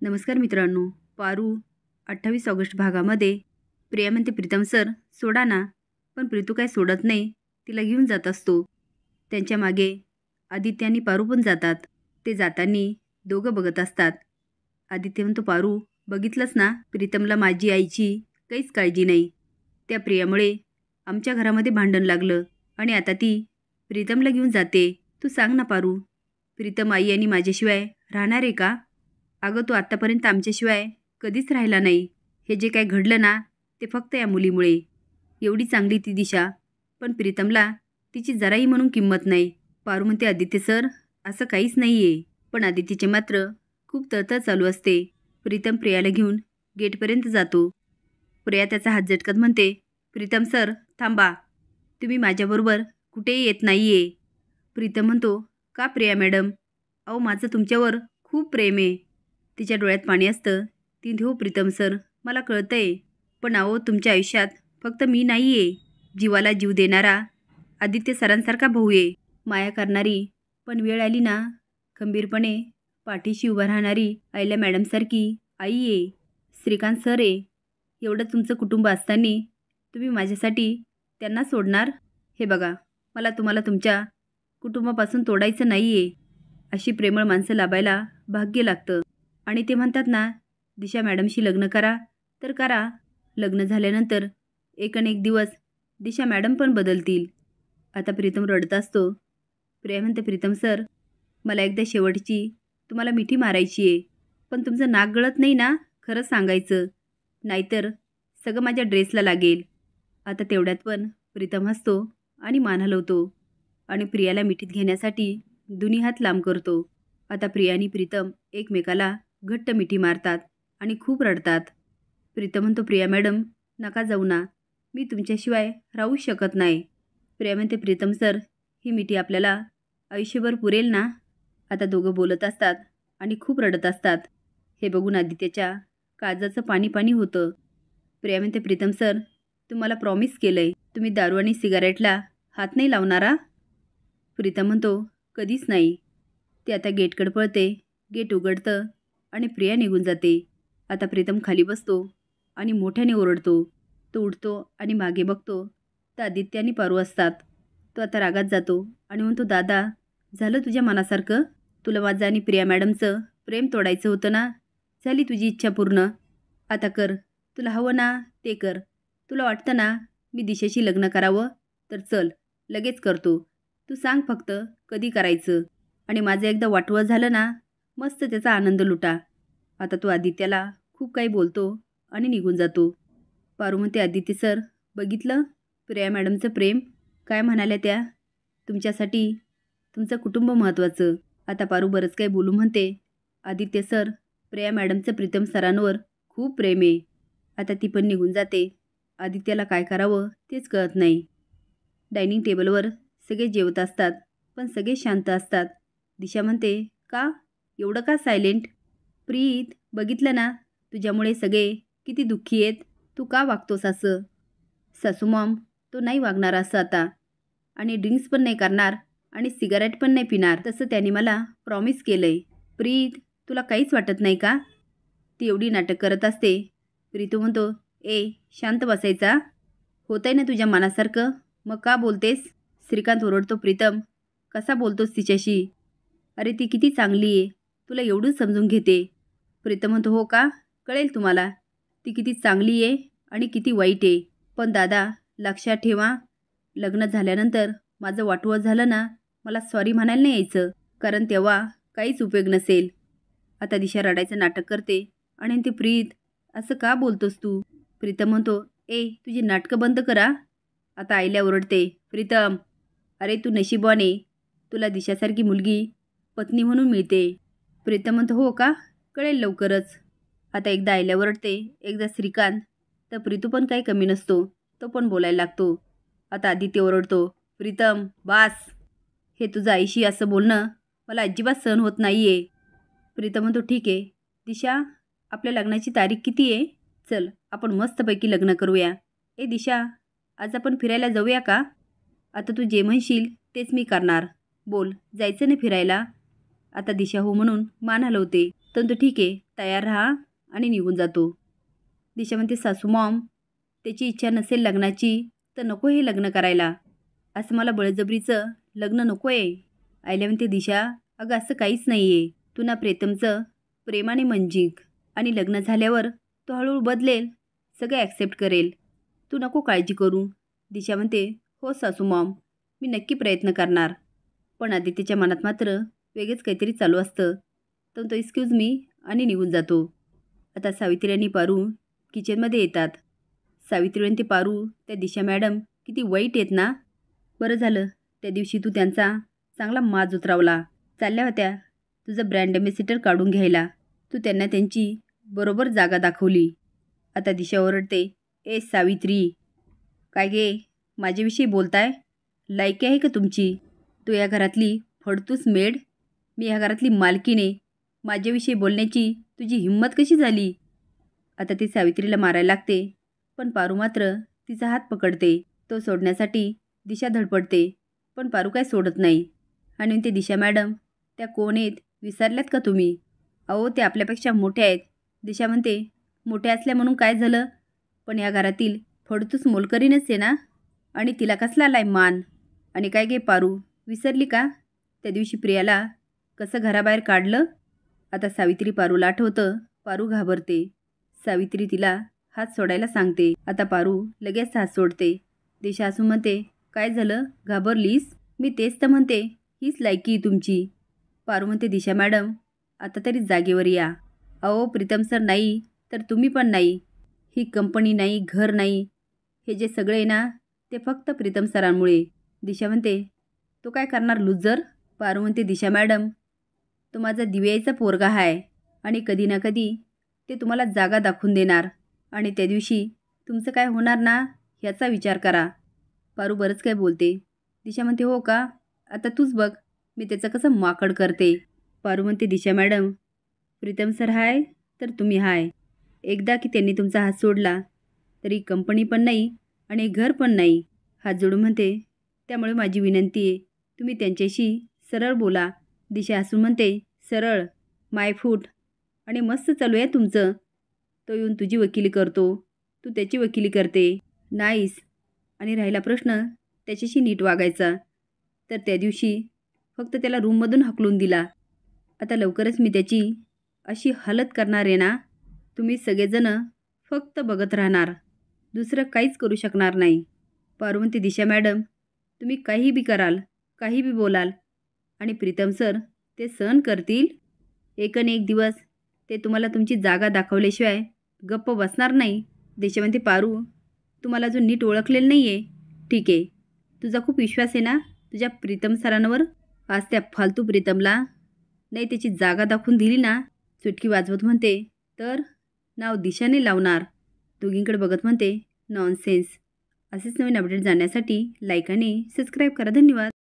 नमस्कार मित्रांनो. पारू 28 ऑगस्ट भागामध्ये प्रिया म्हणते, प्रीतम सर सोडा ना. पण प्रीतू काय सोडत नाही, तिला घेऊन जात असतो. त्यांच्या मागे आदित्य आणि पारू पण जातात. ते जाताना दोघं बघत असतात. आदित्य म्हणतो, पारू बघितलंस ना, प्रीतमला माझी आईची काहीच काळजी नाही. त्या प्रियामुळे आमच्या घरामध्ये भांडण लागलं आणि आता ती प्रीतमला घेऊन जाते. तू सांग ना पारू, प्रीतम आई आणि माझ्याशिवाय राहणार आहे का? अगं तू आत्तापर्यंत आमच्याशिवाय कधीच राहिला नाही. हे जे काय घडलं ना, ते फक्त या मुलीमुळे. एवढी चांगली ती दिशा, पण प्रीतमला तिची जराही म्हणून किंमत नाही. पारू म्हणते, आदित्य सर असं काहीच नाही आहे. पण आदित्यचे मात्र खूप तळतळ चालू असते. प्रीतम प्रियाला घेऊन गेटपर्यंत जातो. प्रिया त्याचा हात झटकत म्हणते, प्रीतम सर थांबा, तुम्ही माझ्याबरोबर कुठेही येत नाही आहे. प्रीतम म्हणतो, का प्रिया मॅडम? अहो माझं तुमच्यावर खूप प्रेम आहे. तिच्या डोळ्यात पाणी असतं. ती हो प्रीतम सर, मला कळतंय. पण अहो तुमच्या आयुष्यात फक्त मी नाही आहे. जीवाला जीव देणारा आदित्य सरांसारखा भाऊ आहे. माया करणारी, पण वेळ आली ना खंबीरपणे पाठीशी उभा राहणारी आयल्या मॅडमसारखी आई आहे. श्रीकांत सर आहे. एवढं तुमचं कुटुंब असताना तुम्ही माझ्यासाठी त्यांना सोडणार? हे बघा, मला तुम्हाला तुमच्या कुटुंबापासून तोडायचं नाही आहे. अशी प्रेमळ माणसं लाभायला भाग्य लागतं. आणि ते म्हणतात ना, दिशा मॅडमशी लग्न करा तर करा. लग्न झाल्यानंतर एक दिवस दिशा मॅडम पण बदलतील. आता प्रीतम रडत असतो. प्रिया म्हणते, प्रीतम सर मला एकदा शेवटची तुम्हाला मिठी मारायची आहे. पण तुमचं नाक गळत नाही ना, खरं सांगायचं, नाहीतर सगळं माझ्या ड्रेसला लागेल. आता तेवढ्यात पण प्रीतम हसतो आणि मान हलवतो आणि प्रियाला मिठीत घेण्यासाठी दोन्ही हात लांब करतो. आता प्रिया आणि प्रीतम एकमेकाला घट्ट मिठी मारतात आणि खूप रडतात. प्रीतम म्हणतो, प्रिया मॅडम नका जाऊ ना, मी तुमच्याशिवाय राहू शकत नाही. प्रिया म्हणते, प्रीतम सर ही मिठी आपल्याला आयुष्यभर पुरेल ना? आता दोघं बोलत असतात आणि खूप रडत असतात. हे बघून आदित्यच्या काळजाचं पाणी पाणी होतं. प्रिया म्हणते, प्रीतम सर तुम्हाला प्रॉमिस केलंय, तुम्ही दारू आणि सिगारेटला हात नाही लावणारा? प्रीतम म्हणतो, कधीच नाही. ते आता गेटकडे पळते. गेट उघडतं आणि प्रिया निघून जाते. आता प्रीतम खाली बसतो आणि मोठ्याने ओरडतो. तो उठतो आणि मागे बघतो तर आदित्य आणि पारू असतात. तो आता रागात जातो आणि म्हणतो, दादा झालं तुझ्या मनासारखं? तुला माझं आणि प्रिया मॅडमचं प्रेम तोडायचं होतं ना? झाली तुझी इच्छा पूर्ण. आता कर, तुला हवं ना ते कर. तुला वाटतं ना मी दिशेशी लग्न करावं? तर चल लगेच करतो. तू सांग फक्त कधी करायचं, आणि माझं एकदा वाटवं झालं ना, मस्त त्याचा आनंद लुटा. आता तो आदित्याला खूप काही बोलतो आणि निघून जातो. पारू म्हणते, आदित्य सर बघितलं प्रिया मॅडमचं प्रेम? काय म्हणाल्या त्या? तुमच्यासाठी तुमचं कुटुंब महत्त्वाचं. आता पारू बरंच काही बोलू म्हणते. आदित्य सर प्रिया मॅडमचं प्रीतम सरांवर खूप प्रेम आहे. आता ती पण निघून जाते. आदित्याला काय करावं तेच कळत नाही. डायनिंग टेबलवर सगळे जेवत असतात, पण सगळे शांत असतात. दिशा म्हणते, का एवढं का सायलेंट? प्रीत बघितलं ना, तुझ्यामुळे सगळे किती दुःखी आहेत. तू का वागतोस असं? सासू मॉम तो नाही वागणार असं आता, आणि ड्रिंक्स पण नाही करणार आणि सिगारेट पण नाही पिणार, तसं त्याने मला प्रॉमिस केलंय. प्रीत तुला काहीच वाटत नाही का? ती एवढी नाटक करत असते. प्रीतू म्हणतो, ए शांत बसायचा? होतंय ना तुझ्या मनासारखं, मग का बोलतेस? श्रीकांत ओरडतो, प्रीतम कसा बोलतोस तिच्याशी? अरे ती किती चांगली आहे, तुला एवढं समजून घेते. प्रीतम म्हणतो, हो का, कळेल तुम्हाला ती किती चांगली आहे आणि किती वाईट आहे. पण दादा लक्षात ठेवा, लग्न झाल्यानंतर माझं वाटवं झालं ना, मला सॉरी म्हणायला नाही यायचं, कारण तेव्हा काहीच उपयोग नसेल. आता दिशा रडायचं नाटक करते आणि ते, प्रीत असं का बोलतोस तू? प्रीतम म्हणतो, ए तुझी नाटकं बंद करा. आता आईला ओरडते, प्रीतम अरे तू नशीबवान आहे, तुला दिशासारखी मुलगी पत्नी म्हणून मिळते. प्रीतम म्हणतो, हो का, कळेल लवकरच. आता एकदा आईला ओरडते, एकदा श्रीकांत. तर प्रीतू पण काही कमी नसतो, तो पण बोलायला लागतो. आता आदित्य ओरडतो, प्रीतम बास, हे तुझं आईशी असं बोलणं मला अजिबात सहन होत नाही आहे. प्रीतम म्हणतो, ठीक आहे दिशा, आपल्या लग्नाची तारीख किती आहे? चल आपण मस्तपैकी लग्न करूया. ए दिशा, आज आपण फिरायला जाऊया का? आता तू जे म्हणशील तेच मी करणार. बोल, जायचं ना फिरायला? आता दिशा हो म्हणून मान हलवते. तर तो ठीक आहे, तयार राहा आणि निघून जातो. दिशा म्हणते, सासू मॉम, त्याची इच्छा नसेल लग्नाची तर नको हे लग्न करायला. असं मला बळजबरीचं लग्न नको आहे. आईला म्हणते, दिशा अगं असं काहीच नाही आहे. तू ना प्रीतमचं प्रेमाने मन जिंक आणि लग्न झाल्यावर तो हळूहळू बदलेल, सगळं ॲक्सेप्ट करेल. तू नको काळजी करू. दिशा म्हणते, हो सासू मॉम, मी नक्की प्रयत्न करणार. पण आदित्यच्या मनात मात्र वेगळंच काहीतरी चालू असतं. तर तो एक्सक्यूज मी आणि निघून जातो. आता सावित्री आणि पारू किचनमध्ये येतात. सावित्री म्हणते, पारू त्या दिशा मॅडम किती वाईट आहेत ना. बरं झालं त्या दिवशी तू त्यांचा चांगला माज उतरवला. चालल्या होत्या तुझं ब्रँड ॲम्बॅसिडर काढून घ्यायला. तू त्यांना त्यांची बरोबर जागा दाखवली. आता दिशा ओरडते, ए सावित्री, काय गे माझ्याविषयी बोलताय? लायकी आहे का तुमची? तू या घरातली फडतूस मेड, मी ह्या घरातली मालकीने. माझ्याविषयी बोलण्याची तुझी हिंमत कशी झाली? आता ती सावित्रीला मारायला लागते, पण पारू मात्र तिचा हात पकडते. तो सोडण्यासाठी दिशा धडपडते, पण पारू काय सोडत नाही. आणि ते, दिशा मॅडम त्या कोण आहेत विसरल्यात का तुम्ही? अहो ते आपल्यापेक्षा मोठ्या आहेत. दिशा म्हणते, मोठ्या असल्या म्हणून काय झालं, पण या घरातील फडतूस मोलकरीणच आहे ना. आणि तिला कसला आलाय मान? आणि काय गे पारू, विसरली का त्या दिवशी प्रियाला कसं घराबाहेर काढलं? आता सावित्री पारूला आठवतं. पारू घाबरते. सावित्री तिला हात सोडायला सांगते. आता पारू लगेच हात सोडते. दिशा असून म्हणते, काय झालं, घाबरलीस? मी तेच तर म्हणते, हीच लायकी तुमची. पारू म्हणते, दिशा मॅडम आता तरी जागेवर या. अहो प्रीतम सर नाही तर तुम्ही पण नाही. ही कंपनी नाही, घर नाही, हे जे सगळे ना ते फक्त प्रीतम सरांमुळे. दिशा म्हणते, तो काय करणार लुजर? पारू म्हणते, दिशा मॅडम तो माझा दिव्याचा पोरगा आहे आणि कधी ना कधी ते तुम्हाला जागा दाखवून देणार. आणि त्या दिवशी तुमचं काय होणार ना ह्याचा विचार करा. पारू बरंच काय बोलते. दिशा म्हणते, हो का, आता तूच बघ मी त्याचं कसं माकड करते. पारू म्हणते, दिशा मॅडम प्रीतम सर हाय तर तुम्ही हाय. एकदा की त्यांनी तुमचा हात सोडला तरी कंपनी पण नाही आणि घर पण नाही. हात जोडून म्हणते, त्यामुळे माझी विनंती आहे तुम्ही त्यांच्याशी सरळ बोला. दिशा हसून म्हणते, सरळ माय फूट. आणि मस्त चालू आहे तुमचं. तो येऊन तुझी वकिली करतो, तू त्याची वकिली करते. नाईस. आणि राहिला प्रश्न त्याच्याशी नीट वागायचा, तर त्या दिवशी फक्त त्याला रूममधून हकलून दिला. आता लवकरच मी त्याची अशी हालत करणार आहे ना, तुम्ही सगळेजण फक्त बघत राहणार, दुसरं काहीच करू शकणार नाही. पारू म्हणते, दिशा मॅडम तुम्ही काही बी कराल, काही बी बोलाल आणि प्रीतम सर ते सहन करतील. एकन एक दिवस ते तुम्हाला तुमची जागा दाखवल्याशिवाय गप्प बसणार नाही. दिशा म्हणते, पारू तुम्हाला अजून नीट ओळखलेलं नाही आहे. ठीक आहे, तुझा खूप विश्वास आहे ना तुझ्या प्रीतम सरांवर. आज त्या फालतू प्रीतमला नाही त्याची जागा दाखवून दिली ना, चुटकी वाजवत म्हणते, तर नाव दिशाने लावणार. दोघींकडे बघत म्हणते, नॉनसेन्स. असेच नवीन अपडेट जाण्यासाठी लाईक आणि सबस्क्राईब करा. धन्यवाद.